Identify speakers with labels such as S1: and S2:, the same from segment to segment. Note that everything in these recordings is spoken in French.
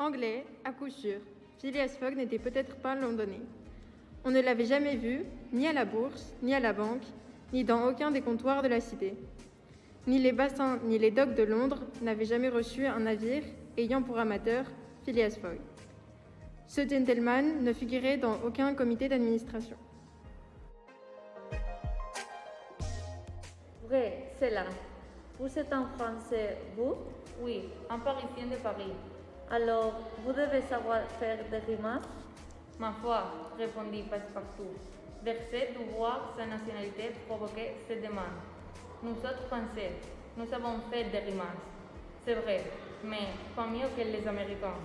S1: Anglais, à coup sûr, Phileas Fogg n'était peut-être pas londonien. On ne l'avait jamais vu, ni à la bourse, ni à la banque, ni dans aucun des comptoirs de la cité. Ni les bassins, ni les docks de Londres n'avaient jamais reçu un navire ayant pour amateur Phileas Fogg. Ce gentleman ne figurait dans aucun comité d'administration.
S2: Vrai, c'est là. Vous êtes un Français, vous?
S3: Oui, un Parisien de Paris.
S2: Alors, vous devez savoir faire des rimes?
S3: Ma foi, répondit Passepartout. Verset du voir sa nationalité provoquait cette demande. Nous autres Français, nous avons fait des rimes. C'est vrai, mais pas mieux que les Américains.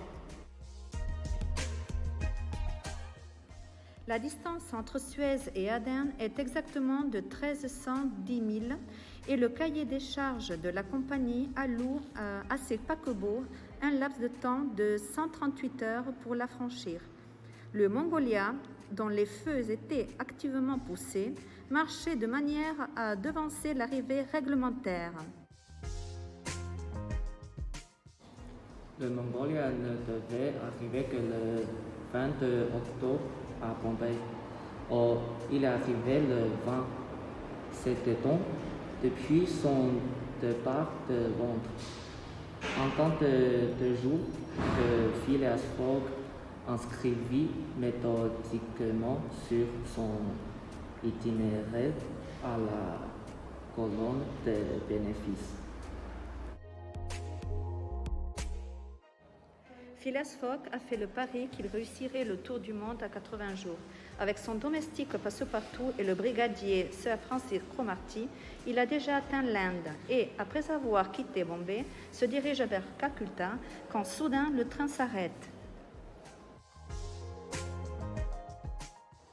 S4: La distance entre Suez et Aden est exactement de 1310 000 et le cahier des charges de la compagnie alloue à ses paquebots un laps de temps de 138 heures pour la franchir. Le Mongolia, dont les feux étaient activement poussés, marchait de manière à devancer l'arrivée réglementaire.
S5: Le Mongolia ne devait arriver que le 22 octobre à Bombay. Or, il est arrivé le 20. C'était donc depuis son départ de Londres. En temps de jour que Phileas Fogg inscrivit méthodiquement sur son itinéraire à la colonne des bénéfices.
S4: Phileas Fogg a fait le pari qu'il réussirait le tour du monde à 80 jours. Avec son domestique Passepartout et le brigadier Sir Francis Cromarty, il a déjà atteint l'Inde et, après avoir quitté Bombay, se dirige vers Calcutta quand soudain le train s'arrête.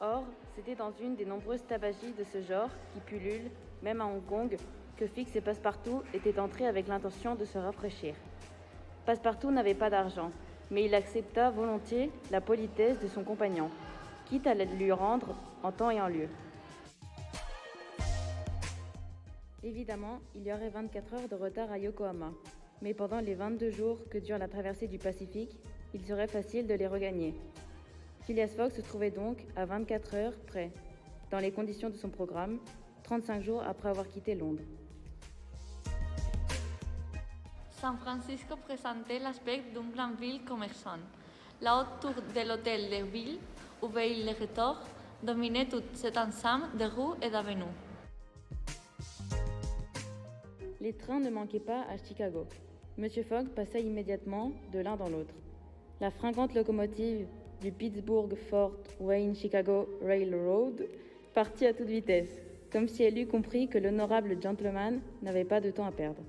S6: Or, c'était dans une des nombreuses tabagies de ce genre qui pullulent, même à Hong Kong, que Fix et Passepartout étaient entrés avec l'intention de se rafraîchir. Passepartout n'avait pas d'argent, mais il accepta volontiers la politesse de son compagnon, quitte à la lui rendre en temps et en lieu. Évidemment, il y aurait 24 heures de retard à Yokohama, mais pendant les 22 jours que dure la traversée du Pacifique, il serait facile de les regagner. Phileas Fogg se trouvait donc à 24 heures près, dans les conditions de son programme, 35 jours après avoir quitté Londres.
S2: San Francisco présentait l'aspect d'une grande ville commerçante. La haute tour de l'hôtel de ville, où veille le retour, dominait tout cet ensemble de rues et d'avenues.
S6: Les trains ne manquaient pas à Chicago. Monsieur Fogg passa immédiatement de l'un dans l'autre. La fringante locomotive du Pittsburgh Fort Wayne Chicago Railroad partit à toute vitesse, comme si elle eût compris que l'honorable gentleman n'avait pas de temps à perdre.